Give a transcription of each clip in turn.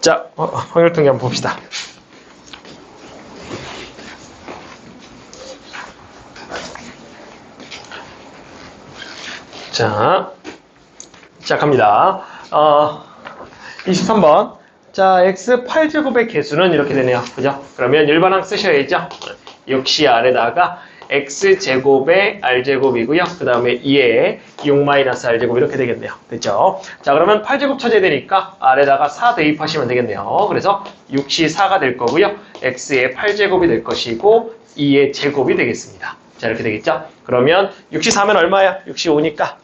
자, 확률통계 한번 봅시다. 자, 시작합니다. 23번. 자, x 8제곱의 개수는 이렇게 되네요. 그죠? 그러면 일반항 쓰셔야죠. 역시 아래다가 x제곱의 r제곱이고요. 그 다음에 2에 6-r제곱 이렇게 되겠네요. 됐죠? 자, 그러면 8제곱 쳐져야 되니까 아래다가 4 대입하시면 되겠네요. 그래서 6이 4가 될 거고요. x의 8제곱이 될 것이고 2의 제곱이 되겠습니다. 자, 이렇게 되겠죠? 그러면 6이 4면 얼마야? 6이 5니까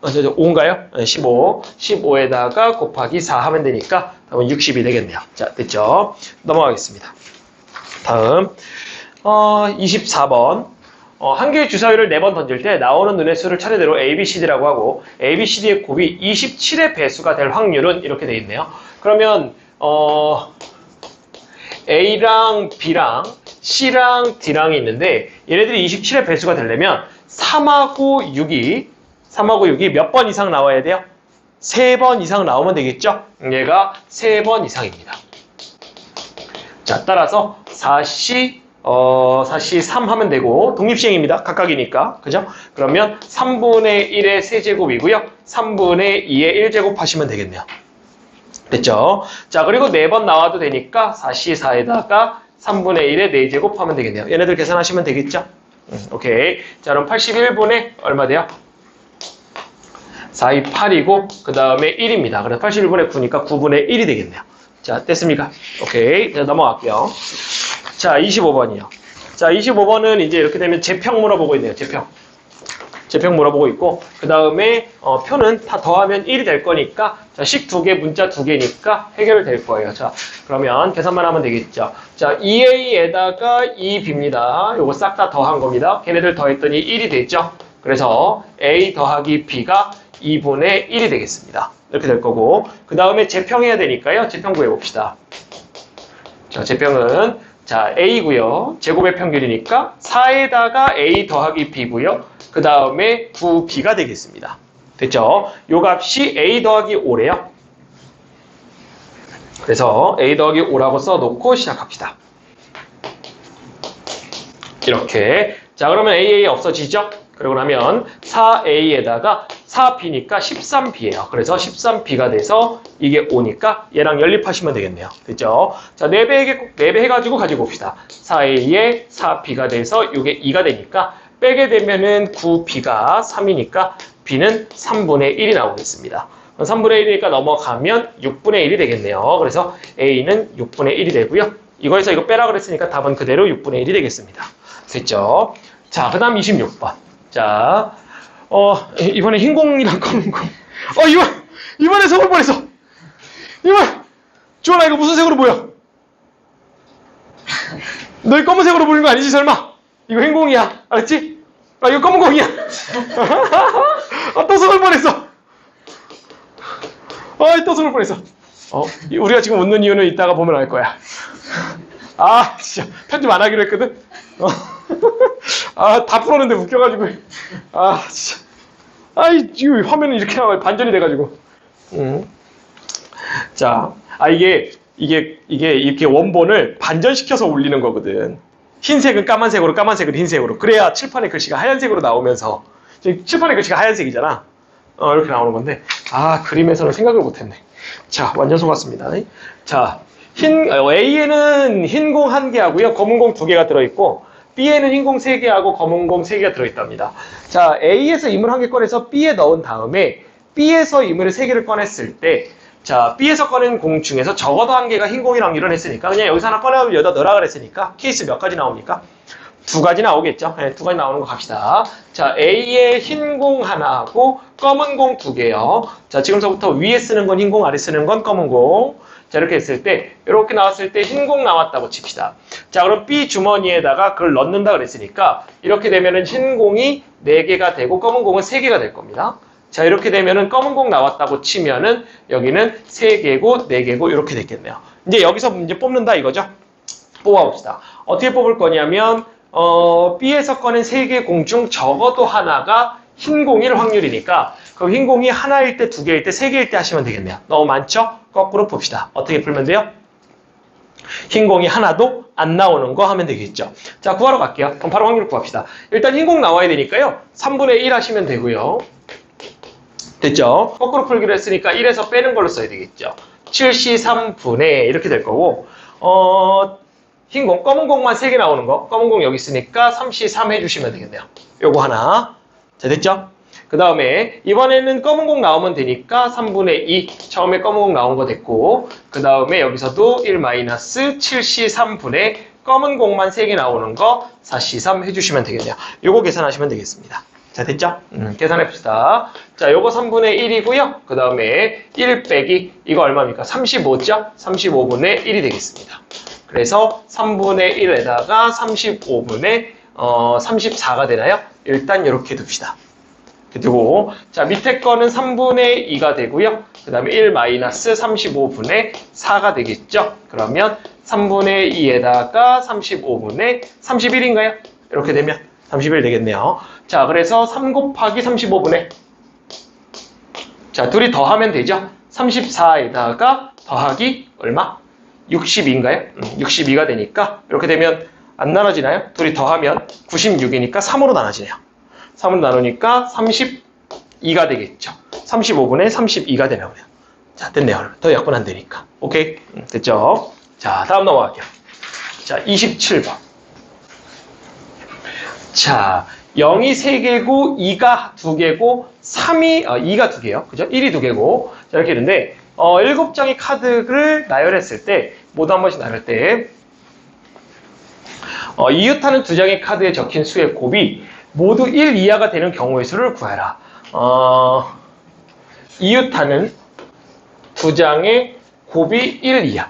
5인가요? 15. 15에다가 곱하기 4 하면 되니까 다음은 60이 되겠네요. 자, 됐죠? 넘어가겠습니다. 다음 24번. 한 개의 주사위를 4번 던질 때 나오는 눈의 수를 차례대로 A, B, C, D라고 하고 A, B, C, D의 곱이 27의 배수가 될 확률은 이렇게 되어 있네요. 그러면 A랑 B랑 C랑 D랑이 있는데 얘네들이 27의 배수가 되려면 3하고 6이 몇 번 이상 나와야 돼요? 3번 이상 나오면 되겠죠? 얘가 3번 이상입니다. 자, 따라서 4C 3 하면 되고 독립시행입니다. 각각이니까. 그죠? 그러면 3분의 1의 세제곱이고요. 3분의 2의 1제곱 하시면 되겠네요. 됐죠? 자, 그리고 4번 나와도 되니까 4C 4에다가 3분의 1의 4제곱 하면 되겠네요. 얘네들 계산하시면 되겠죠? 오케이. 자, 그럼 81분의 얼마 돼요? 4, 2, 8이고 그 다음에 1입니다. 그래서 81분의 9니까 9분의 1이 되겠네요. 자, 됐습니까? 오케이. 자, 넘어갈게요. 자, 25번이요. 자, 25번은 이제 이렇게 되면 제평 물어보고 있네요. 제평 물어보고 있고 그 다음에 표는 다 더하면 1이 될 거니까 자, 식 2개, 문자 2개니까 해결될 거예요. 자, 그러면 계산만 하면 되겠죠. 자, 2a에다가 2b입니다. 요거 싹 다 더한 겁니다. 걔네들 더했더니 1이 됐죠. 그래서 a 더하기 b가 2분의 1이 되겠습니다. 이렇게 될 거고 그 다음에 제평해야 되니까요. 제평 구해봅시다. 자, 제평은 자, a고요. 제곱의 평균이니까 4에다가 a 더하기 b고요. 그 다음에 9b가 되겠습니다. 됐죠? 요 값이 a 더하기 5래요. 그래서 a 더하기 5라고 써놓고 시작합시다. 이렇게. 자, 그러면 AA 없어지죠? 그러고 나면 4a에다가 4b니까 13b예요. 그래서 13b가 돼서 이게 5니까 얘랑 연립하시면 되겠네요. 됐죠? 자, 4배 해가지고 가지고 봅시다. 4a에 4b가 돼서 이게 2가 되니까 빼게 되면은 9b가 3이니까 b는 3분의 1이 나오겠습니다. 3분의 1이니까 넘어가면 6분의 1이 되겠네요. 그래서 a는 6분의 1이 되고요. 이거에서 이거 빼라 그랬으니까 답은 그대로 6분의 1이 되겠습니다. 됐죠? 자, 그 다음 26번. 자, 이번에 흰공이랑 검은공. 이번에 속을 뻔했어. 주원아, 이거 무슨 색으로 보여? 너 이 검은색으로 보는 거 아니지, 설마? 이거 흰공이야. 알았지? 이거 검은공이야. 또 속을 뻔했어. 또 속을 뻔했어. 우리가 지금 웃는 이유는 이따가 보면 알 거야. 진짜. 편집 안 하기로 했거든? 다 풀었는데 웃겨가지고. 진짜. 이 화면은 이렇게 나와요. 반전이 돼가지고. 자, 이게 이렇게 원본을 반전시켜서 올리는 거거든. 흰색은 까만색으로, 까만색은 흰색으로. 그래야 칠판에 글씨가 하얀색으로 나오면서. 칠판에 글씨가 하얀색이잖아. 이렇게 나오는 건데. 그림에서는 생각을 못했네. 자, 완전 속았습니다. 자, A에는 흰공 1개 하고요. 검은공 2개가 들어있고, B에는 흰공 3개하고 검은공 3개가 들어있답니다. 자, A에서 이물 1개 꺼내서 B에 넣은 다음에 B에서 이물을 3개를 꺼냈을 때 자, B에서 꺼낸 공 중에서 적어도 1개가 흰공이랑 이뤄냈으니까 그냥 여기서 하나 꺼내면 여기다 넣으라 그랬으니까 케이스 몇 가지 나옵니까? 2가지 나오겠죠? 네, 2가지 나오는 거 갑시다. 자, A에 흰공 하나하고 검은공 2개요. 자, 지금서부터 위에 쓰는 건 흰공, 아래 쓰는 건 검은공. 자, 이렇게 했을 때, 이렇게 나왔을 때 흰공 나왔다고 칩시다. 자, 그럼 B 주머니에다가 그걸 넣는다 그랬으니까, 이렇게 되면은 흰공이 4개가 되고, 검은공은 3개가 될 겁니다. 자, 이렇게 되면은 검은공 나왔다고 치면은, 여기는 3개고, 4개고, 이렇게 됐겠네요. 이제 여기서 문제 뽑는다 이거죠? 뽑아봅시다. 어떻게 뽑을 거냐면, B에서 꺼낸 3개 공 중 적어도 하나가 흰 공일 확률이니까 그 흰 공이 하나일 때, 두 개일 때, 세 개일 때 하시면 되겠네요. 너무 많죠? 거꾸로 풉시다. 어떻게 풀면 돼요? 흰 공이 하나도 안 나오는 거 하면 되겠죠. 자, 구하러 갈게요. 그럼 바로 확률 구합시다. 일단 흰 공 나와야 되니까요. 3분의 1 하시면 되고요. 됐죠? 거꾸로 풀기로 했으니까 1에서 빼는 걸로 써야 되겠죠. 7C3분의 이렇게 될 거고 흰 공, 검은 공만 3개 나오는 거. 검은 공 여기 있으니까 3C3 해주시면 되겠네요. 요거 하나. 자, 됐죠? 그 다음에 이번에는 검은 공 나오면 되니까 3분의 2 처음에 검은 공 나온 거 됐고 그 다음에 여기서도 1-7C3분의 검은 공만 3개 나오는 거 4C3 해주시면 되겠네요. 요거 계산하시면 되겠습니다. 자, 됐죠? 계산해봅시다. 자, 요거 3분의 1이고요. 그 다음에 1 빼기 이거 얼마입니까? 35죠? 35분의 1이 되겠습니다. 그래서 3분의 1에다가 35분의 34가 되나요? 일단 이렇게 둡시다. 두고 자, 밑에 거는 3분의 2가 되고요. 그 다음에 1-35분의 4가 되겠죠. 그러면 3분의 2에다가 35분의 31인가요? 이렇게 되면 31 되겠네요. 자, 그래서 3 곱하기 35분의 자, 둘이 더하면 되죠. 34에다가 더하기 얼마? 62인가요? 62가 되니까 이렇게 되면 안 나눠지나요? 둘이 더하면 96이니까 3으로 나눠지네요. 3으로 나누니까 32가 되겠죠. 35분의 32가 되네요. 자, 됐네요. 더 약분 안 되니까. 오케이? 됐죠? 자, 다음 넘어갈게요. 자, 27번. 자, 0이 3개고 2가 2개고 2가 2개요. 그죠? 1이 2개고 자, 이렇게 있는데 7장의 카드를 나열했을 때 모두 한 번씩 나열 때 이웃하는 2장의 카드에 적힌 수의 곱이 모두 1 이하가 되는 경우의 수를 구해라. 이웃하는 2장의 곱이 1 이하.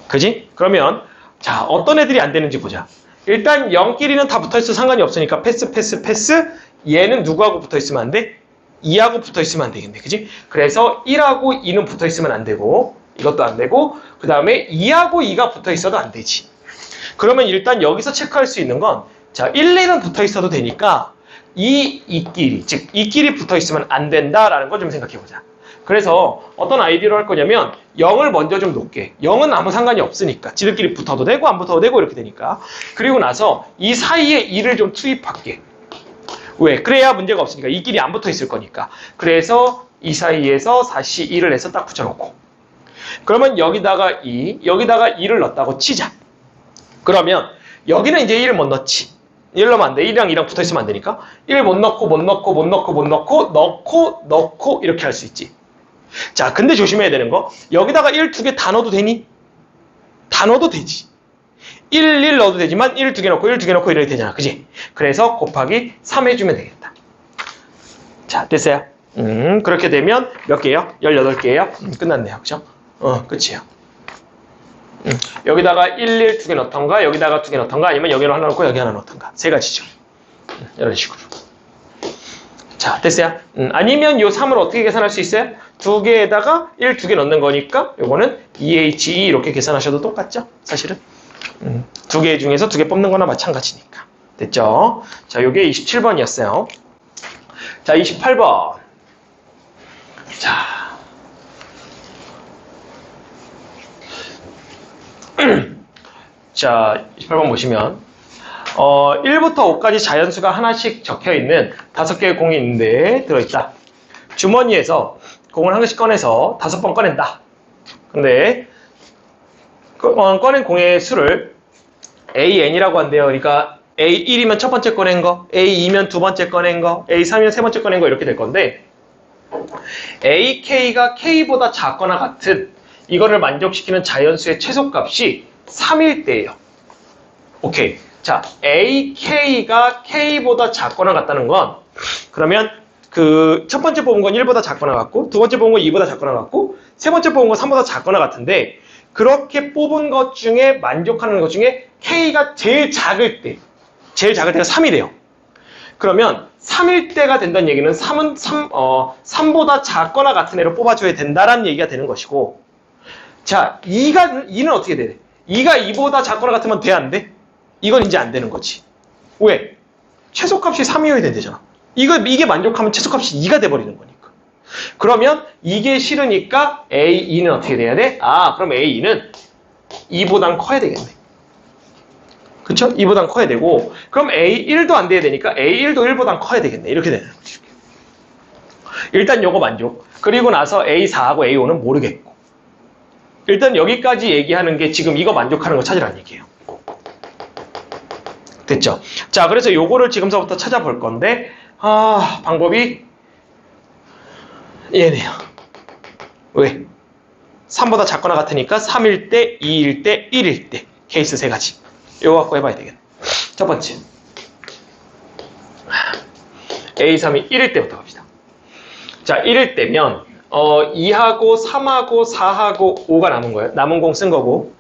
그지? 그러면 자, 어떤 애들이 안 되는지 보자. 일단 0끼리는 다 붙어있어 상관이 없으니까 패스. 얘는 누구하고 붙어있으면 안 돼? 2하고 붙어있으면 안 되겠네. 그지? 그래서 1하고 2는 붙어있으면 안 되고 이것도 안 되고 그 다음에 2하고 2가 붙어있어도 안 되지. 그러면 일단 여기서 체크할 수 있는 건 자, 1, 2는 붙어있어도 되니까 2끼리 즉 2끼리 붙어있으면 안 된다라는 거 좀 생각해보자. 그래서 어떤 아이디어로 할 거냐면 0을 먼저 좀 놓게. 0은 아무 상관이 없으니까 지들끼리 붙어도 되고 안 붙어도 되고 이렇게 되니까. 그리고 나서 이 사이에 2를 좀 투입할게. 왜? 그래야 문제가 없으니까. 이끼리 안 붙어 있을 거니까. 그래서 이 사이에서 다시 2를 해서 딱 붙여놓고 그러면 여기다가 2, 여기다가 2를 넣었다고 치자. 그러면 여기는 이제 1을 못 넣지. 1 넣으면 안 돼. 1이랑 2랑 붙어 있으면 안 되니까 1 못 넣고 넣고 이렇게 할 수 있지. 자, 근데 조심해야 되는 거 여기다가 1, 2개 다 넣어도 되니? 다 넣어도 되지. 1 넣어도 되지만 1, 2개 넣고 1, 2개 넣고 이렇게 되잖아. 그지? 그래서 곱하기 3 해주면 되겠다. 자, 됐어요? 그렇게 되면 몇 개요? 18개예요? 끝났네요. 그죠? 끝이에요. 여기다가 1, 2개 넣던가 여기다가 2개 넣던가 아니면 여기로 하나 넣고 여기 하나 넣던가 세 가지죠. 이런 식으로. 자, 됐어요? 아니면 요 3을 어떻게 계산할 수 있어요? 2개에다가 1, 2개 넣는 거니까 요거는 2H2 이렇게 계산하셔도 똑같죠? 사실은 2개 중에서 2개 뽑는 거나 마찬가지니까. 됐죠? 자, 요게 27번이었어요. 자, 28번. 자, 자, 28번 보시면 1부터 5까지 자연수가 하나씩 적혀있는 5개의 공이 있는데 들어있다. 주머니에서 공을 한 개씩 꺼내서 5번 꺼낸다. 근데 꺼낸 공의 수를 AN이라고 한대요. 그러니까 A1이면 첫 번째 꺼낸 거, A2면 두 번째 꺼낸 거, A3이면 세 번째 꺼낸 거 이렇게 될 건데 AK가 K보다 작거나 같은 이거를 만족시키는 자연수의 최소값이 3일 때예요. 오케이. 자, AK가 K보다 작거나 같다는 건 그러면 그 첫 번째 뽑은 건 1보다 작거나 같고 두 번째 뽑은 건 2보다 작거나 같고 세 번째 뽑은 건 3보다 작거나 같은데 그렇게 뽑은 것 중에 만족하는 것 중에 K가 제일 작을 때가 3이래요. 그러면 3일 때가 된다는 얘기는 3보다 작거나 같은 애를 뽑아줘야 된다라는 얘기가 되는 것이고 자, 2는 어떻게 돼? 2가 2보다 작거나 같으면 돼, 안 돼? 이건 이제 안 되는 거지. 왜? 최소값이 3이어야 된대잖아. 이게 만족하면 최소값이 2가 돼버리는 거니까. 그러면 이게 싫으니까 A2는 어떻게 돼야 돼? 그럼 A2는 2보단 커야 되겠네. 그쵸? 2보단 커야 되고, 그럼 A1도 안 돼야 되니까 A1도 1보단 커야 되겠네. 이렇게 되는 거지. 일단 요거 만족. 그리고 나서 A4하고 A5는 모르겠고. 일단 여기까지 얘기하는 게 지금 이거 만족하는 거 찾으라는 얘기예요. 됐죠? 자, 그래서 요거를 지금서부터 찾아볼 건데, 방법이 얘네요. 왜? 3보다 작거나 같으니까 3일 때, 2일 때, 1일 때. 케이스 3가지. 요거 갖고 해봐야 되겠네. 첫 번째. A3이 1일 때부터 갑시다. 자, 1일 때면 2하고 3하고 4하고 5가 남은 거예요. 남은 공 쓴 거고.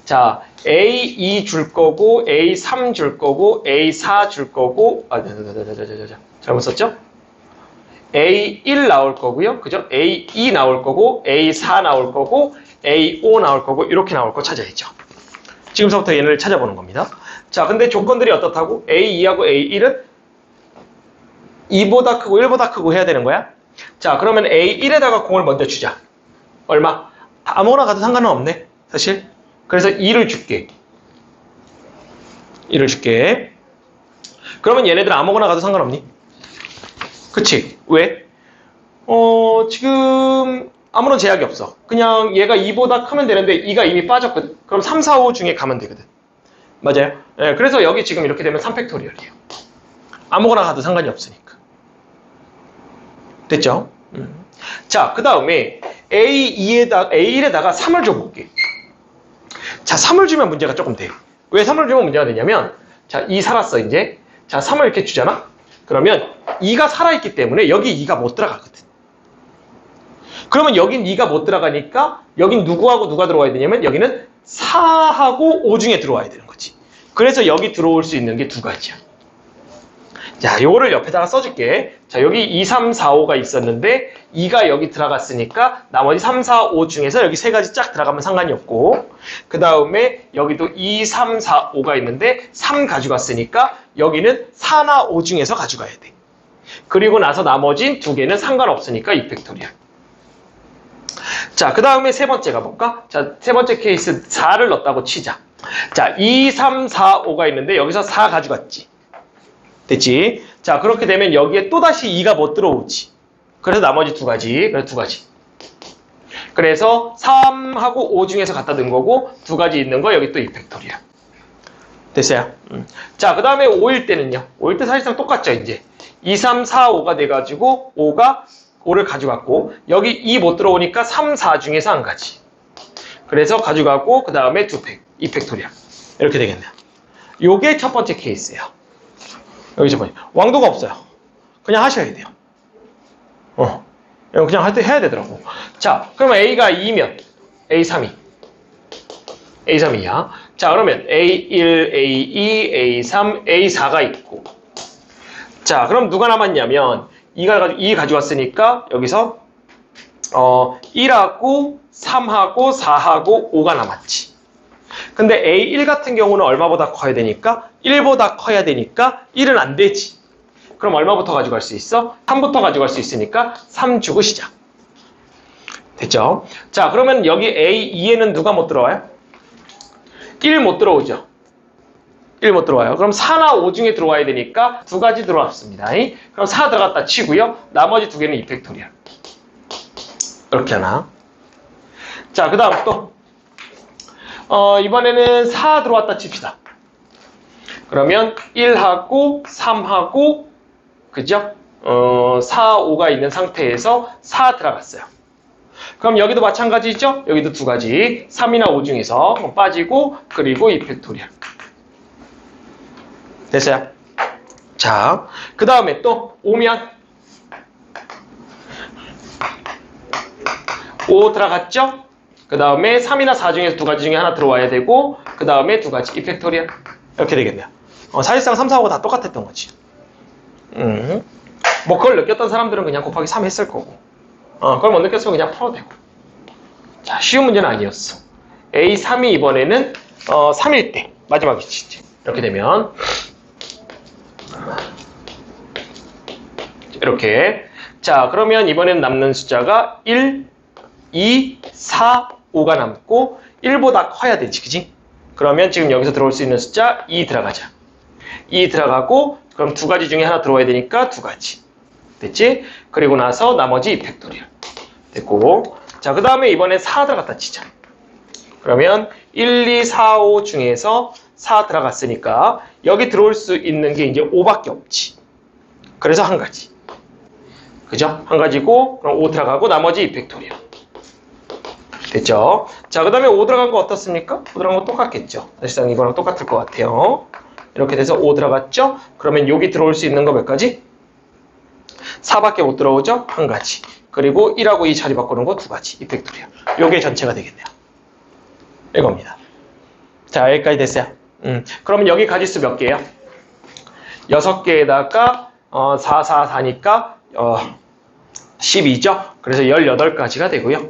자, A2 줄 거고, A3 줄 거고, A4 줄 거고, 잘못 썼죠? A1 나올 거고요. 그죠? A2 나올 거고, A4 나올 거고, A5 나올 거고, 이렇게 나올 거 찾아야죠. 지금서부터 얘네를 찾아보는 겁니다. 자, 근데 조건들이 어떻다고? A2하고 A1은 2보다 크고 1보다 크고 해야 되는 거야? 자, 그러면 A1에다가 공을 먼저 주자. 얼마? 아무거나 가도 상관은 없네, 사실. 그래서 2를 줄게. 2를 줄게. 그러면 얘네들 아무거나 가도 상관없니? 그치? 왜? 지금 아무런 제약이 없어. 그냥 얘가 2보다 크면 되는데 2가 이미 빠졌거든. 그럼 3, 4, 5 중에 가면 되거든. 맞아요? 네, 그래서 여기 지금 이렇게 되면 3팩토리얼이에요. 아무거나 가도 상관이 없으니까. 됐죠? 자, 그 다음에 A1에다가 3을 줘볼게. 자, 3을 주면 문제가 조금 돼. 왜 3을 주면 문제가 되냐면, 자, 2 살았어, 이제. 자, 3을 이렇게 주잖아? 그러면 2가 살아있기 때문에 여기 2가 못 들어가거든. 그러면 여긴 2가 못 들어가니까 여긴 누구하고 누가 들어와야 되냐면 여기는 4하고 5 중에 들어와야 되는 거지. 그래서 여기 들어올 수 있는 게 2가지야. 자, 요거를 옆에다가 써줄게. 자, 여기 2, 3, 4, 5가 있었는데 2가 여기 들어갔으니까 나머지 3, 4, 5 중에서 여기 3가지 쫙 들어가면 상관이 없고, 그 다음에 여기도 2, 3, 4, 5가 있는데 3 가져갔으니까 여기는 4나 5 중에서 가져가야 돼. 그리고 나서 나머진 2개는 상관없으니까 2팩토리얼. 자, 그 다음에 세 번째 가볼까? 자, 세 번째 케이스 4를 넣었다고 치자. 자, 2, 3, 4, 5가 있는데 여기서 4 가져갔지. 됐지? 자, 그렇게 되면 여기에 또다시 2가 못 들어오지. 그래서 나머지 2가지. 그래서 2가지. 그래서 3하고 5 중에서 갖다 둔 거고 2가지 있는 거 여기 또 2팩토리얼. 됐어요? 자, 그 다음에 5일 때는요. 5일 때 사실상 똑같죠, 이제. 2, 3, 4, 5가 돼가지고 5를 가져갔고 여기 2 못 들어오니까 3, 4 중에서 한 가지. 그래서 가져가고 그 다음에 2팩토리얼. 이렇게 되겠네요. 요게 첫 번째 케이스예요. 여기 첫 번째. 왕도가 없어요. 그냥 하셔야 돼요. 그냥 할 때 해야 되더라고. 자, 그러면 A가 2면 A3이. A3이야. 자, 그러면 A1, A2, A3, A4가 있고. 자, 그럼 누가 남았냐면 2 가져왔으니까 여기서 1하고 3하고 4하고 5가 남았지. 근데 A1 같은 경우는 얼마보다 커야 되니까 1보다 커야 되니까 1은 안 되지. 그럼 얼마부터 가져갈 수 있어? 3부터 가져갈 수 있으니까 3 주고 시작. 됐죠? 자, 그러면 여기 A2에는 누가 못 들어와요? 1 못 들어오죠. 1 못 들어와요. 그럼 4나 5 중에 들어와야 되니까 2가지 들어왔습니다. 그럼 4 들어갔다 치고요. 나머지 2개는 2팩토리얼. 이렇게 하나. 자, 그 다음 또 이번에는 4 들어왔다 칩시다. 그러면 1하고 3하고 그죠? 4, 5가 있는 상태에서 4 들어갔어요. 그럼 여기도 마찬가지죠? 여기도 2가지. 3이나 5 중에서 빠지고 그리고 2팩토리얼. 됐어요? 자, 그 다음에 또 5면 5 들어갔죠? 그 다음에 3이나 4 중에서 2가지 중에 하나 들어와야 되고 그 다음에 2가지 2팩토리얼. 이렇게 되겠네요. 사실상 3, 4, 5가 다 똑같았던 거지. 뭐 그걸 느꼈던 사람들은 그냥 곱하기 3 했을 거고 그걸 못 느꼈으면 그냥 풀어도 되고. 자, 쉬운 문제는 아니었어. A3이 이번에는 3일 때 마지막이지. 이렇게 되면 이렇게. 자, 그러면 이번엔 남는 숫자가 1, 2, 4, 5가 남고 1보다 커야 되지, 그지? 그러면 지금 여기서 들어올 수 있는 숫자 2 들어가자. 2 들어가고 그럼 두 가지 중에 하나 들어와야 되니까 두 가지. 됐지? 그리고 나서 나머지 팩토리얼. 됐고. 자, 그 다음에 이번에 4 들어갔다 치자. 그러면 1, 2, 4, 5 중에서 4 들어갔으니까 여기 들어올 수 있는 게 이제 5밖에 없지. 그래서 한 가지. 그죠? 한 가지고 그럼 5 들어가고 나머지 팩토리얼. 됐죠? 자, 그 다음에 5 들어간 거 어떻습니까? 5 들어간 거 똑같겠죠? 사실상 이거랑 똑같을 것 같아요. 이렇게 돼서 5 들어갔죠? 그러면 여기 들어올 수 있는 거 몇 가지? 4밖에 못 들어오죠? 한 가지. 그리고 1하고 2 자리 바꾸는 거 두 가지. 이 팩토리얼. 요게 전체가 되겠네요. 이겁니다. 자, 여기까지 됐어요. 그러면 여기 가지수 몇 개예요? 6개에다가 4, 4, 4니까 12죠? 그래서 18가지가 되고요.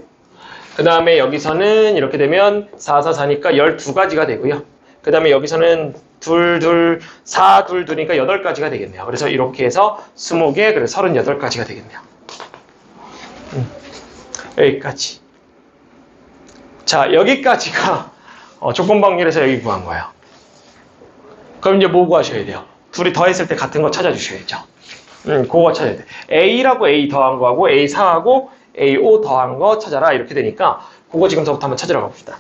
그 다음에 여기서는 이렇게 되면 4, 4, 4니까 12가지가 되고요. 그 다음에 여기서는 2, 2, 4, 2, 2니까 8가지가 되겠네요. 그래서 이렇게 해서 20개, 그래서 38가지가 되겠네요. 여기까지. 자, 여기까지가 조건방열에서 여기 구한 거예요. 그럼 이제 뭐 구하셔야 돼요? 둘이 더했을 때 같은 거 찾아주셔야죠. 그거 찾아야 돼. A라고 A 더한 거하고 A4하고 A5 더한 거 찾아라. 이렇게 되니까 그거 지금서부터 한번 찾으러 가봅시다.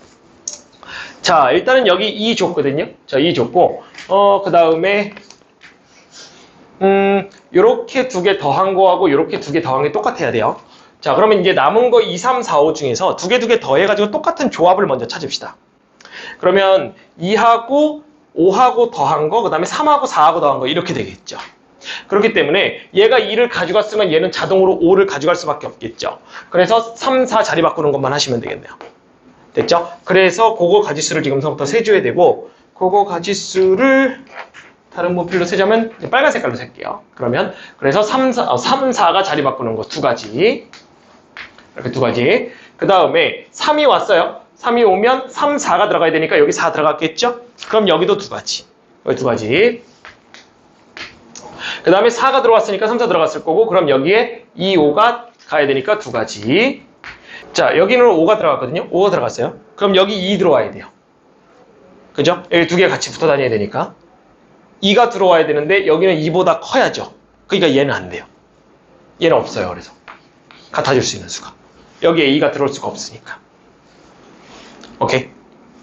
자, 일단은 여기 2 줬거든요. 자, 2 줬고 그 다음에 요렇게 두 개 더한 거하고 요렇게 두 개 더한 게 똑같아야 돼요. 자, 그러면 이제 남은 거 2, 3, 4, 5 중에서 두 개 더해가지고 똑같은 조합을 먼저 찾읍시다. 그러면 2하고 5하고 더한 거, 그 다음에 3하고 4하고 더한 거 이렇게 되겠죠. 그렇기 때문에 얘가 2를 가져갔으면 얘는 자동으로 5를 가져갈 수밖에 없겠죠. 그래서 3, 4 자리 바꾸는 것만 하시면 되겠네요. 됐죠? 그래서 그거 가지수를 지금부터 세줘야 되고 그거 가지수를 다른 모필로 세자면 빨간 색깔로 셀게요. 그러면 그래서 3, 4가 자리 바꾸는 거 두 가지. 이렇게 두 가지. 그 다음에 3이 왔어요. 3이 오면 3, 4가 들어가야 되니까 여기 4 들어갔겠죠? 그럼 여기도 두 가지. 여기 두 가지. 그 다음에 4가 들어왔으니까 3, 4 들어갔을 거고 그럼 여기에 2, 5가 가야 되니까 두 가지. 자, 여기는 5가 들어갔거든요. 5가 들어갔어요. 그럼 여기 2 들어와야 돼요. 그죠? 여기 두 개 같이 붙어 다녀야 되니까 2가 들어와야 되는데 여기는 2보다 커야죠. 그러니까 얘는 안 돼요. 얘는 없어요. 그래서 같아질 수 있는 수가. 여기에 2가 들어올 수가 없으니까. 오케이?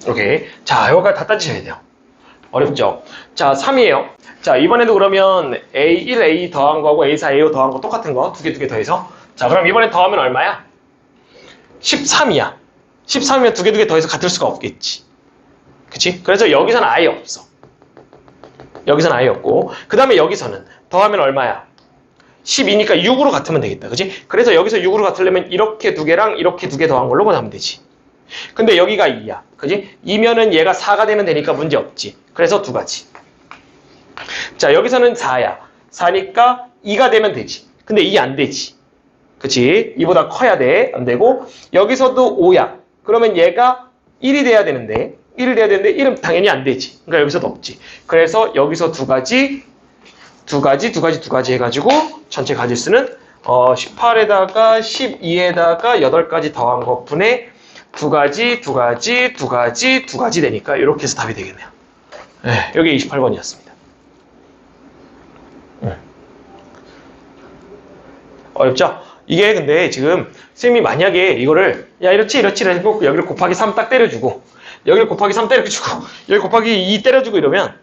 오케이. 자, 이거까지 다 따지셔야 돼요. 어렵죠? 자, 3이에요. 자, 이번에도 그러면 A1, A 더한 거하고 A4, A5 더한 거 똑같은 거 두 개 더해서 자, 그럼 이번에 더하면 얼마야? 13이야. 13이면 두 개 더해서 같을 수가 없겠지. 그치? 그래서 여기서는 아예 없어. 여기서는 아예 없고 그 다음에 여기서는 더하면 얼마야? 12니까 6으로 같으면 되겠다. 그치? 그래서 여기서 6으로 같으려면 이렇게 두 개랑 이렇게 두 개 더한 걸로 하면 되지. 근데 여기가 2야. 그지? 2면은 얘가 4가 되면 되니까 문제 없지. 그래서 두 가지. 자, 여기서는 4야. 4니까 2가 되면 되지. 근데 2 안 되지. 그치? 2보다 커야 돼. 안 되고 여기서도 5야. 그러면 얘가 1이 돼야 되는데 1은 당연히 안 되지. 그러니까 여기서도 없지. 그래서 여기서 두 가지 해가지고 전체 가지수는 18에다가 12에다가 8가지 더한 것분에 두 가지 되니까 이렇게 해서 답이 되겠네요. 네, 여기 28번이었습니다. 어렵죠? 이게 근데 지금 쌤이 만약에 이거를 야 이렇지 해서 여기를 곱하기 3 딱 때려주고 여기를 곱하기 3 때려주고 여기 곱하기 2 때려주고 이러면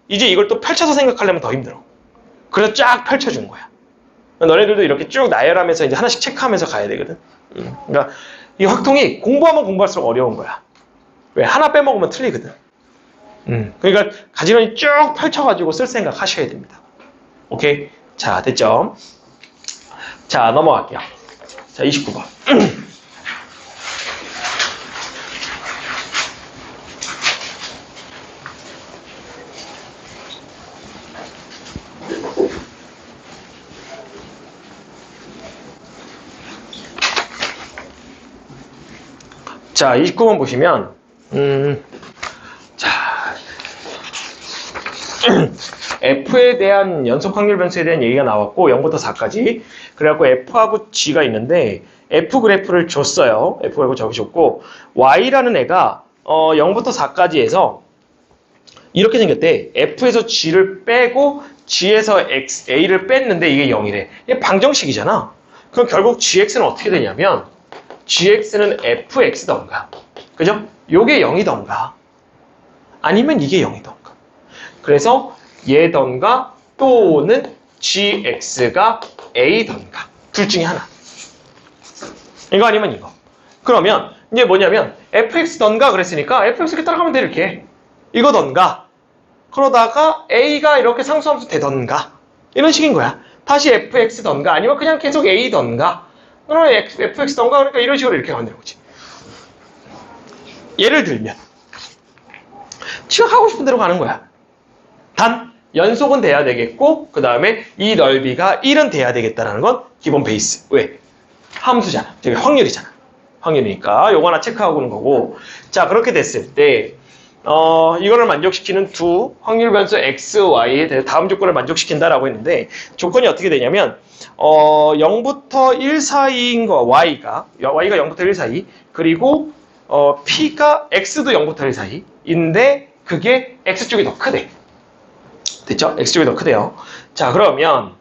이제 이걸 또 펼쳐서 생각하려면 더 힘들어. 그래서 쫙 펼쳐준 거야. 너네들도 이렇게 쭉 나열하면서 이제 하나씩 체크하면서 가야 되거든. 그러니까 이 확통이 공부하면 공부할수록 어려운 거야. 왜? 하나 빼먹으면 틀리거든. 그러니까 가지런히 쭉 펼쳐가지고 쓸 생각 하셔야 됩니다. 오케이? 자, 됐죠? 자, 넘어갈게요. 자, 29번. 자, 29번 보시면 자 F에 대한 연속 확률 변수에 대한 얘기가 나왔고 0부터 4까지. 그래갖고 F하고 G가 있는데 F 그래프를 줬어요. F 그래프 저기 줬고 Y라는 애가 0부터 4까지 해서 이렇게 생겼대. F에서 G를 빼고 G에서 A를 뺐는데 이게 0이래. 이게 방정식이잖아. 그럼 결국 GX는 어떻게 되냐면 GX는 FX던가 그죠? 요게 0이던가 아니면 이게 0이던가 그래서 얘던가 또는 GX가 A던가 둘 중에 하나 이거 아니면 이거 그러면 이제 뭐냐면 FX던가 그랬으니까 FX 이렇게 따라가면 돼 이렇게 이거던가 그러다가 A가 이렇게 상수함수 되던가 이런 식인 거야 다시 FX던가 아니면 그냥 계속 A던가 그러면 FX던가 그러니까 이런 식으로 이렇게 가면 되는 거지 예를 들면 지가 하고 싶은 대로 가는 거야 단 연속은 돼야 되겠고 그 다음에 이 넓이가 1은 돼야 되겠다는 건 기본 베이스 왜? 함수잖아 저기 확률이잖아 확률이니까 요거 하나 체크하고 오는 거고 자 그렇게 됐을 때 이거를 만족시키는 두 확률 변수 x, y에 대해 다음 조건을 만족시킨다라고 했는데 조건이 어떻게 되냐면 0부터 1 사이인 거 y가 0부터 1 사이 그리고 p가 x도 0부터 1 사이인데 그게 x쪽이 더 크대. 됐죠? x쪽이 더 크대요. 자 그러면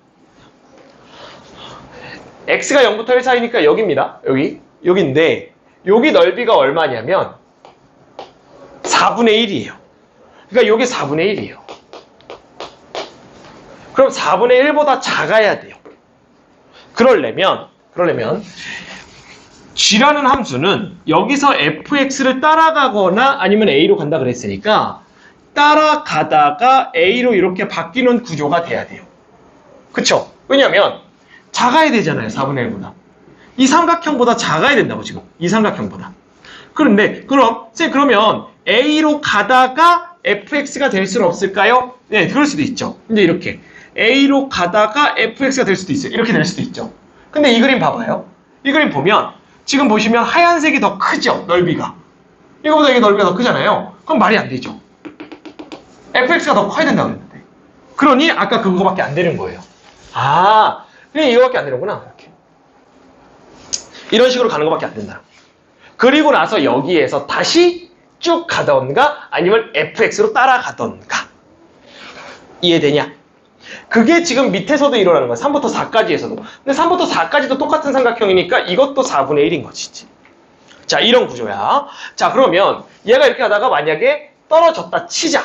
x가 0부터 1 사이니까 여기입니다. 여기인데 여기 넓이가 얼마냐면 4분의 1이에요. 그러니까 이게 4분의 1이에요. 그럼 4분의 1보다 작아야 돼요. 그러려면 g라는 함수는 여기서 fx를 따라가거나 아니면 a로 간다 그랬으니까 따라가다가 a로 이렇게 바뀌는 구조가 돼야 돼요. 그쵸? 왜냐면 작아야 되잖아요. 4분의 1보다. 이 삼각형보다 작아야 된다고 지금. 이 삼각형보다. 그런데 그러면 A로 가다가 fx가 될 수는 없을까요? 네, 그럴 수도 있죠. 이제 이렇게 A로 가다가 fx가 될 수도 있어요. 이렇게 될 수도 있죠. 근데 이 그림 봐봐요. 이 그림 보면 지금 보시면 하얀색이 더 크죠? 넓이가. 이거보다 이게 넓이가 더 크잖아요. 그럼 말이 안 되죠. fx가 더 커야 된다고 그랬는데. 그러니 아까 그거밖에 안 되는 거예요. 아, 그냥 이거밖에 안 되는구나. 이렇게. 이런 식으로 가는 거밖에 안 된다. 그리고 나서 여기에서 다시 쭉 가던가 아니면 fx로 따라가던가 이해되냐? 그게 지금 밑에서도 일어나는 거야. 3부터 4까지에서도. 근데 3부터 4까지도 똑같은 삼각형이니까 이것도 4분의 1인 거지. 자, 이런 구조야. 자, 그러면 얘가 이렇게 하다가 만약에 떨어졌다 치자.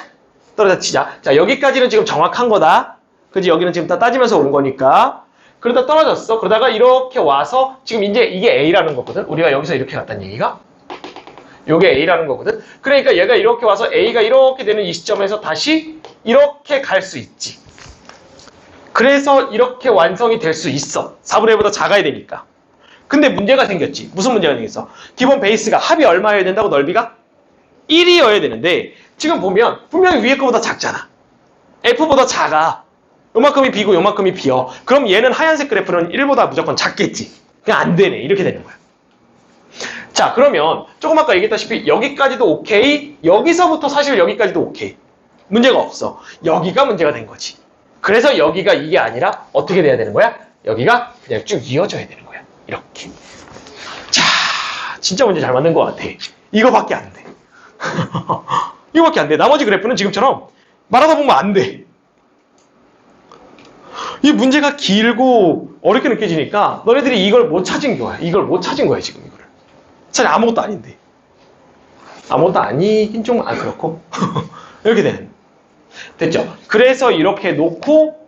자, 여기까지는 지금 정확한 거다. 그지? 여기는 지금 다 따지면서 온 거니까. 그러다 떨어졌어. 그러다가 이렇게 와서 지금 이제 이게 A라는 거거든. 우리가 여기서 이렇게 갔다는 얘기가. 요게 A라는 거거든. 그러니까 얘가 이렇게 와서 A가 이렇게 되는 이 시점에서 다시 이렇게 갈 수 있지. 그래서 이렇게 완성이 될 수 있어. 4분의 1보다 작아야 되니까. 근데 문제가 생겼지. 무슨 문제가 생겼어? 기본 베이스가 합이 얼마여야 된다고 넓이가? 1이어야 되는데 지금 보면 분명히 위에 거보다 작잖아. F보다 작아. 요만큼이 B고 요만큼이 B여. 그럼 얘는 하얀색 그래프는 1보다 무조건 작겠지. 그냥 안 되네. 이렇게 되는 거야. 자, 그러면 조금 아까 얘기했다시피 여기까지도 오케이. 여기서부터 사실 여기까지도 오케이. 문제가 없어. 여기가 문제가 된 거지. 그래서 여기가 이게 아니라 어떻게 돼야 되는 거야? 여기가 그냥 쭉 이어져야 되는 거야. 이렇게. 자, 진짜 문제 잘 맞는 것 같아. 이거밖에 안 돼. 이거밖에 안 돼. 나머지 그래프는 지금처럼 말하다 보면 안 돼. 이 문제가 길고 어렵게 느껴지니까 너네들이 이걸 못 찾은 거야. 이걸 못 찾은 거야, 지금 이거를. 사실 아무것도 아닌데. 아무것도 아니긴 좀, 그렇고. 이렇게 되는. 됐죠? 그래서 이렇게 놓고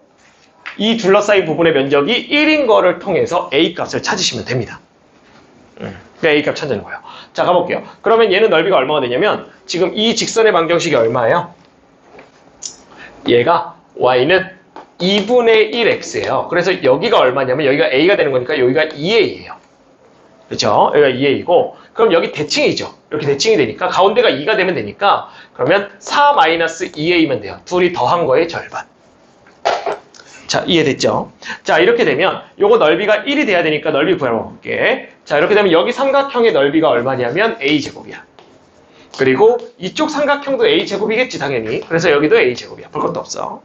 이 둘러싸인 부분의 면적이 1인 거를 통해서 A 값을 찾으시면 됩니다. 그러니까 A 값 찾는 거예요. 자, 가볼게요. 그러면 얘는 넓이가 얼마가 되냐면 지금 이 직선의 방정식이 얼마예요? 얘가 Y는 2분의 1x예요. 그래서 여기가 얼마냐면 여기가 a가 되는 거니까 여기가 2a예요. 그렇죠? 여기가 2a이고 그럼 여기 대칭이죠. 이렇게 대칭이 되니까 가운데가 2가 되면 되니까 그러면 4-2a면 돼요. 둘이 더한 거의 절반. 자, 이해됐죠? 자, 이렇게 되면 요거 넓이가 1이 돼야 되니까 넓이 구해볼게. 자, 이렇게 되면 여기 삼각형의 넓이가 얼마냐면 a제곱이야. 그리고 이쪽 삼각형도 a제곱이겠지 당연히. 그래서 여기도 a제곱이야. 볼 것도 없어.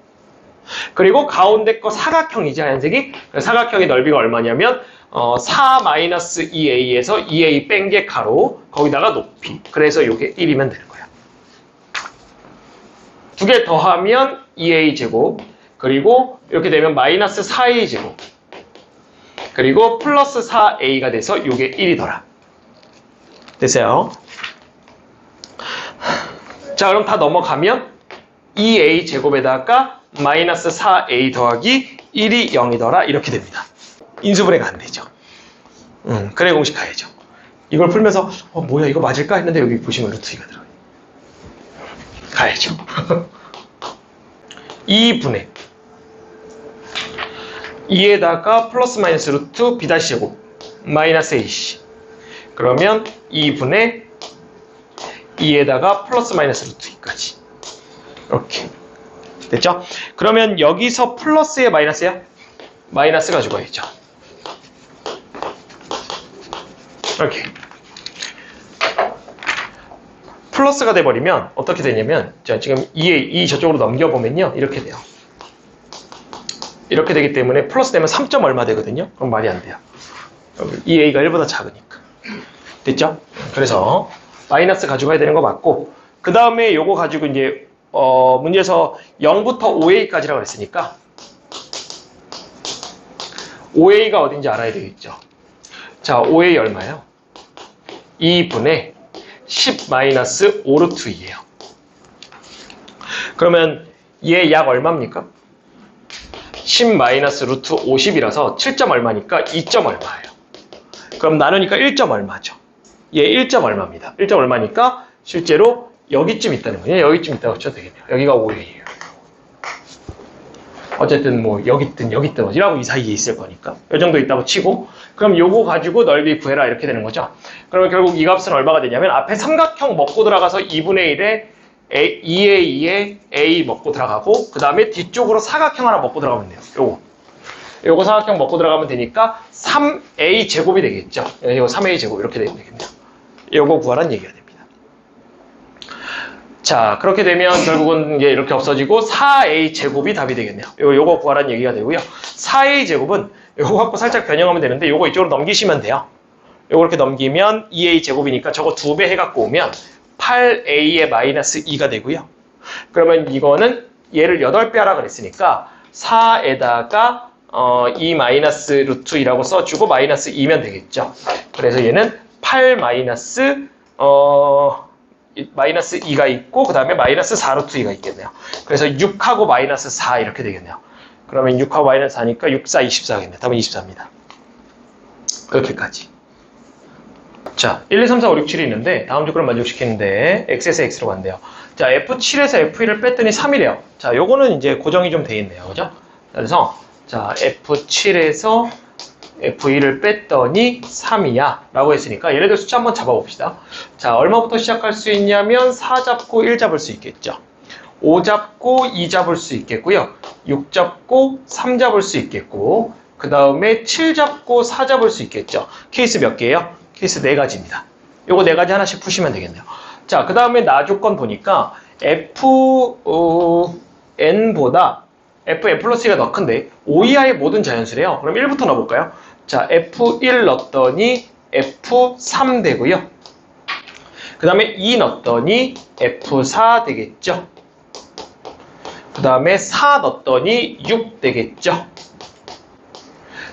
그리고 가운데 거 사각형이지, 하얀색이. 사각형의 넓이가 얼마냐면 4-2a에서 2a 뺀 게 가로, 거기다가 높이. 그래서 이게 1이면 되는 거야. 두 개 더하면 2a 제곱, 그리고 이렇게 되면 마이너스 4a 제곱, 그리고 플러스 4a가 돼서 이게 1이더라. 됐어요? 자, 그럼 다 넘어가면 2a 제곱에다가 마이너스 4a 더하기 1이 0이더라. 이렇게 됩니다. 인수분해가 안 되죠. 그래 공식 가야죠. 이걸 풀면서 뭐야 이거 맞을까 했는데 여기 보시면 루트 2가 들어가요. 가야죠. 2분의 2에다가 플러스 마이너스 루트 b 다시 제곱 마이너스 ac. 그러면 2분의 2에다가 플러스 마이너스 루트 2까지. 이렇게 됐죠? 그러면 여기서 플러스에 마이너스야? 마이너스 가지고 와야죠. 이렇게 플러스가 돼버리면 어떻게 되냐면, 자, 지금 2 저쪽으로 넘겨보면요 이렇게 돼요. 이렇게 되기 때문에 플러스 되면 3점 얼마 되거든요. 그럼 말이 안 돼요. 2a가 1보다 작으니까. 됐죠? 그래서 마이너스 가져가야 되는 거 맞고, 그 다음에 요거 가지고 이제 문제에서 0부터 5a까지라고 했으니까 5a가 어딘지 알아야 되겠죠. 자, 5a 얼마예요? 2분의 10-5 루트 2예요. 그러면 얘 약 얼마입니까? 10 마이너스 루트 50이라서 7점 얼마니까 2점 얼마예요. 그럼 나누니까 1점 얼마죠? 얘 1점 얼마입니다. 1점 얼마니까 실제로 여기쯤 있다는 거예요. 여기쯤 있다고 쳐도 되겠네요. 여기가 5a예요. 어쨌든 뭐 여기 있든 어디라고 이 사이에 있을 거니까 이 정도 있다고 치고, 그럼 요거 가지고 넓이 구해라 이렇게 되는 거죠. 그러면 결국 이 값은 얼마가 되냐면 앞에 삼각형 먹고 들어가서 2분의 1에 2a a 먹고 들어가고, 그 다음에 뒤쪽으로 사각형 하나 먹고 들어가면 돼요. 요거 사각형 먹고 들어가면 되니까 3a 제곱이 되겠죠. 이거 3a 제곱 이렇게 되면 되겠네요. 요거 구하라는 얘기가 됩니다. 자, 그렇게 되면 결국은 이제 이렇게 없어지고 4a 제곱이 답이 되겠네요. 요거 구하라는 얘기가 되고요. 4a 제곱은 요거 갖고 살짝 변형하면 되는데 요거 이쪽으로 넘기시면 돼요. 요거 이렇게 넘기면 2a 제곱이니까 저거 2배 해갖고 오면 8a의 마이너스 2가 되고요. 그러면 이거는 얘를 8배 하라 그랬으니까 4에다가 2 마이너스 루트 2라고 써주고 마이너스 2면 되겠죠. 그래서 얘는 8 마이너스 마이너스 2가 있고, 그 다음에 마이너스 4 루트 2가 있겠네요. 그래서 6하고 마이너스 4 이렇게 되겠네요. 그러면 6하고 마이너스 4니까 6, 4, 24겠네요. 답은 24입니다. 그렇게까지. 자, 1, 2, 3, 4, 5, 6, 7이 있는데 다음 조건을 만족시키는데 x에서 x로 간대요. 자, f7에서 f1을 뺐더니 3이래요. 자, 요거는 이제 고정이 좀 돼 있네요. 그죠? 그래서 자, f7에서 f1을 뺐더니 3이야 라고 했으니까 얘네들 숫자 한번 잡아봅시다. 자, 얼마부터 시작할 수 있냐면 4 잡고 1 잡을 수 있겠죠. 5 잡고 2 잡을 수 있겠고요. 6 잡고 3 잡을 수 있겠고, 그 다음에 7 잡고 4 잡을 수 있겠죠. 케이스 몇 개예요? 케이스 4가지입니다. 요거 4가지 하나씩 푸시면 되겠네요. 자, 그 다음에 나 조건 보니까 fn보다 fn 플러스 1가 더 큰데 5 이하의 모든 자연수래요. 그럼 1부터 넣어볼까요? 자, f1 넣었더니 f3 되고요. 그 다음에 2 넣었더니 f4 되겠죠. 그 다음에 4 넣었더니 6 되겠죠.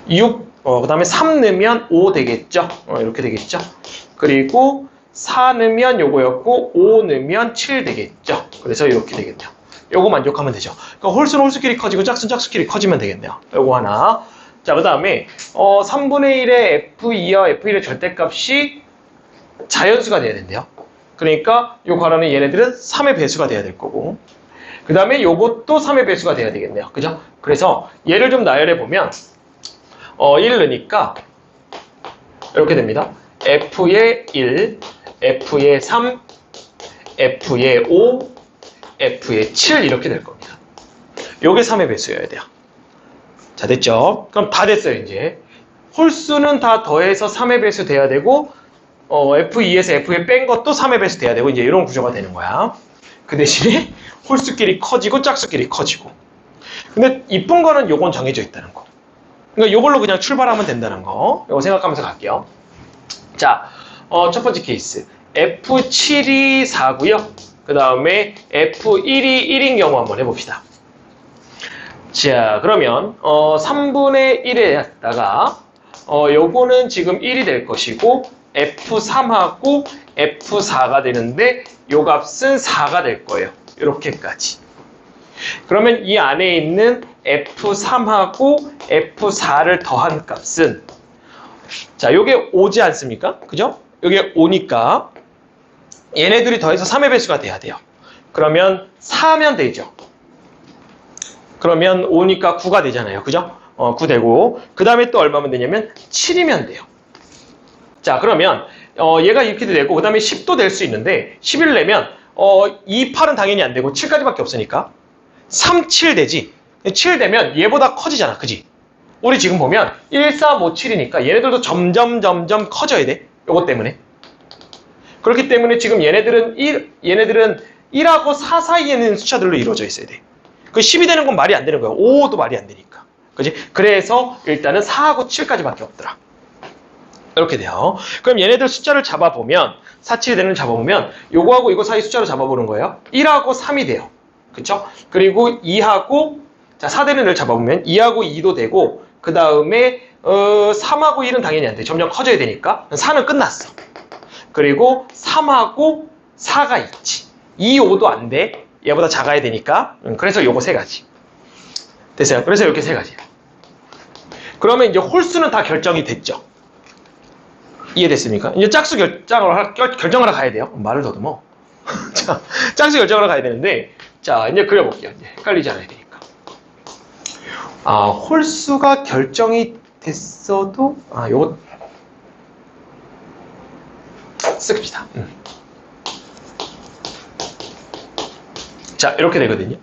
6, 그 다음에 3 넣으면 5 되겠죠. 이렇게 되겠죠. 그리고 4 넣으면 요거였고 5 넣으면 7 되겠죠. 그래서 이렇게 되겠네요. 요거 만족하면 되죠. 그러니까 홀수는 홀수끼리 커지고 짝수는 짝수끼리 커지면 되겠네요. 요거 하나. 자, 그 다음에 3분의 1의 f2와 f1의 절대값이 자연수가 돼야 된대요. 그러니까 요 괄호는 얘네들은 3의 배수가 돼야 될 거고, 그 다음에 요것도 3의 배수가 돼야 되겠네요. 그죠? 그래서 얘를 좀 나열해 보면 1 넣으니까 이렇게 됩니다. f의 1, f의 3, f의 5, f의 7 이렇게 될 겁니다. 요게 3의 배수여야 돼요. 자, 됐죠? 그럼 다 됐어요. 이제 홀수는 다 더해서 3의 배수 돼야 되고, f2에서 f에 뺀 것도 3의 배수 돼야 되고, 이제 이런 구조가 되는 거야. 그 대신에 홀수끼리 커지고 짝수끼리 커지고, 근데 이쁜 거는 요건 정해져 있다는 거. 그러니까 요걸로 그냥 출발하면 된다는 거. 요거 생각하면서 갈게요. 자, 첫 번째 케이스. F7이 4고요. 그 다음에 F1이 1인 경우 한번 해봅시다. 자, 그러면 3분의 1에다가 요거는 지금 1이 될 것이고 F3하고 F4가 되는데 요 값은 4가 될 거예요. 이렇게까지. 그러면 이 안에 있는 F3하고 F4를 더한 값은 자, 요게 5지 않습니까? 그죠? 요게 5니까 얘네들이 더해서 3의 배수가 돼야 돼요. 그러면 4면 되죠. 그러면 5니까 9가 되잖아요. 그죠? 9 되고 그 다음에 또 얼마면 되냐면 7이면 돼요. 자, 그러면 얘가 이렇게도 되고 그 다음에 10도 될 수 있는데 10을 내면 2, 8은 당연히 안 되고 7까지밖에 없으니까 3, 7 되지. 7 되면 얘보다 커지잖아. 그지? 우리 지금 보면 1, 4, 5, 7이니까 얘네들도 점점 커져야 돼. 요것 때문에. 그렇기 때문에 지금 얘네들은 1하고 4 사이에 있는 숫자들로 이루어져 있어야 돼. 그 10이 되는 건 말이 안 되는 거야. 5도 말이 안 되니까. 그지? 그래서 일단은 4하고 7까지밖에 없더라. 이렇게 돼요. 그럼 얘네들 숫자를 잡아보면 4, 7이 되는 걸 잡아보면 요거하고 이거 사이 숫자로 잡아보는 거예요. 1하고 3이 돼요. 그쵸? 그리고 2하고 자 4되는 을 잡아보면 2하고 2도 되고 그 다음에 3하고 1은 당연히 안 돼. 점점 커져야 되니까 4는 끝났어. 그리고 3하고 4가 있지. 2, 5도 안 돼. 얘보다 작아야 되니까. 그래서 요거 세 가지. 됐어요. 그래서 이렇게 세 가지예요. 그러면 이제 홀수는 다 결정이 됐죠. 이해됐습니까? 이제 짝수 결정을 하러 가야 돼요. 말을 더듬어. 자, 짝수 결정하러 가야 되는데, 자, 이제 그려볼게요. 이제 헷갈리지 않아야 되니까. 홀수가 결정이 됐어도, 요거, 씁시다. 자, 이렇게 되거든요.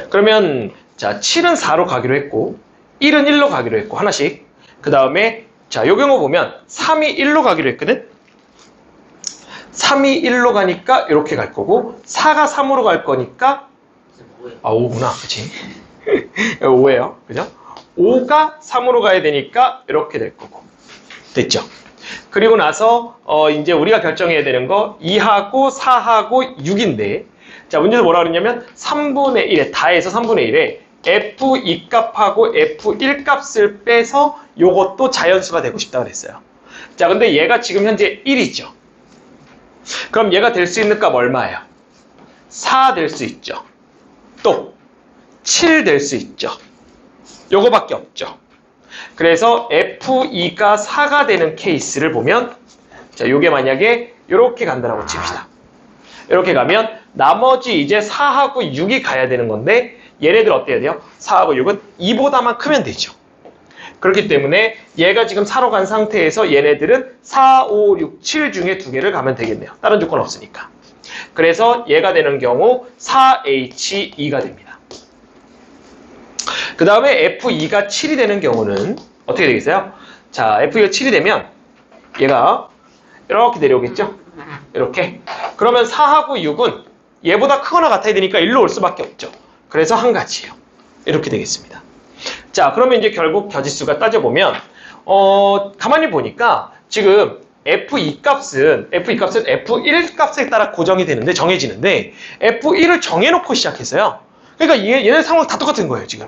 그러면, 자, 7은 4로 가기로 했고, 1은 1로 가기로 했고, 하나씩. 그 다음에, 자, 요 경우 보면 3이 1로 가기로 했거든? 3이 1로 가니까 이렇게 갈 거고 4가 3으로 갈 거니까 5구나. 그치? 5예요. 그죠? 5가 3으로 가야 되니까 이렇게 될 거고. 됐죠? 그리고 나서 이제 우리가 결정해야 되는 거 2하고 4하고 6인데 자, 문제에서 뭐라 그랬냐면 3분의 1에 다해서 3분의 1에 F2 값하고 F1 값을 빼서 요것도 자연수가 되고 싶다 그랬어요. 자, 근데 얘가 지금 현재 1이죠. 그럼 얘가 될 수 있는 값 얼마예요? 4 될 수 있죠. 또 7 될 수 있죠. 요거밖에 없죠. 그래서 F2가 4가 되는 케이스를 보면 자, 요게 만약에 요렇게 간다라고 칩시다. 이렇게 가면 나머지 이제 4하고 6이 가야 되는 건데 얘네들 어때야 돼요? 4하고 6은 2보다만 크면 되죠. 그렇기 때문에 얘가 지금 4로 간 상태에서 얘네들은 4, 5, 6, 7 중에 2개를 가면 되겠네요. 다른 조건 없으니까. 그래서 얘가 되는 경우 4H2가 됩니다. 그 다음에 F2가 7이 되는 경우는 어떻게 되겠어요? 자, F2가 7이 되면 얘가 이렇게 내려오겠죠? 이렇게. 그러면 4하고 6은 얘보다 크거나 같아야 되니까 1로 올 수밖에 없죠. 그래서 한 가지예요. 이렇게 되겠습니다. 자, 그러면 이제 결국 겨지수가 따져보면 가만히 보니까 지금 F2 값은 F1 값에 따라 고정이 되는데 정해지는데 F1을 정해놓고 시작했어요. 그러니까 얘네 상황 다 똑같은 거예요, 지금.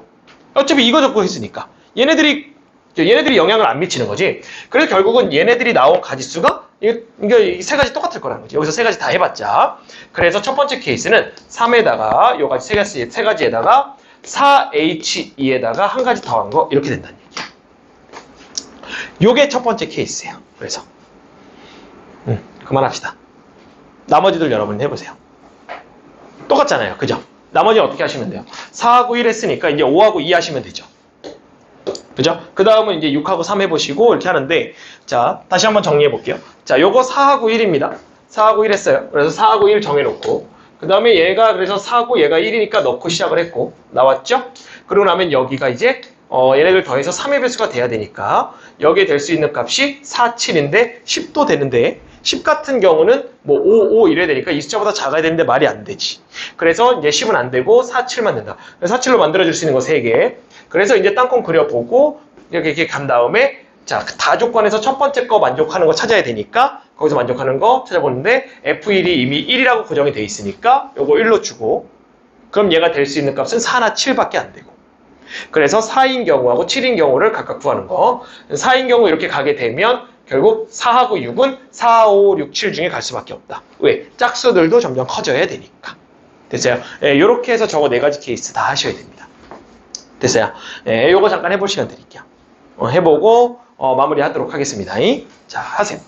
어차피 이거 저거 했으니까. 얘네들이 영향을 안 미치는 거지. 그래서 결국은 얘네들이 나온 가지수가 이게 세 가지 똑같을 거라는 거지. 여기서 세 가지 다 해봤자. 그래서 첫 번째 케이스는 3에다가 요 가지 세 가지에다가 4H2에다가 한 가지 더한 거 이렇게 된다는 얘기야. 요게 첫 번째 케이스예요. 그래서 그만합시다. 나머지들 여러분 해보세요. 똑같잖아요. 그죠? 나머지 어떻게 하시면 돼요? 4하고 1 했으니까 이제 5하고 2 하시면 되죠. 그죠? 그 다음은 이제 6하고 3 해보시고 이렇게 하는데 자, 다시 한번 정리해 볼게요. 자, 요거 4하고 1입니다. 4하고 1 했어요. 그래서 4하고 1 정해놓고 그 다음에 얘가 그래서 4고 얘가 1이니까 넣고 시작을 했고 나왔죠? 그러고 나면 여기가 이제 얘네들 더해서 3의 배수가 돼야 되니까 여기에 될 수 있는 값이 4, 7인데 10도 되는데 10 같은 경우는 뭐 5, 5 이래야 되니까 이 숫자보다 작아야 되는데 말이 안 되지. 그래서 이제 10은 안 되고 4, 7만 된다. 4, 7로 만들어줄 수 있는 거 3개. 그래서 이제 땅콩 그려보고 이렇게 간 다음에 자, 다 조건에서 첫 번째 거 만족하는 거 찾아야 되니까 거기서 만족하는 거 찾아보는데 F1이 이미 1이라고 고정이 돼 있으니까 요거 1로 주고 그럼 얘가 될 수 있는 값은 4나 7밖에 안 되고 그래서 4인 경우하고 7인 경우를 각각 구하는 거 4인 경우 이렇게 가게 되면 결국 4하고 6은 4, 5, 6, 7 중에 갈 수밖에 없다. 왜? 짝수들도 점점 커져야 되니까. 됐어요? 이렇게 해서 저거 4가지 케이스 다 하셔야 됩니다. 됐어요? 요거 잠깐 해볼 시간 드릴게요. 해보고 마무리하도록 하겠습니다. 자, 하세요.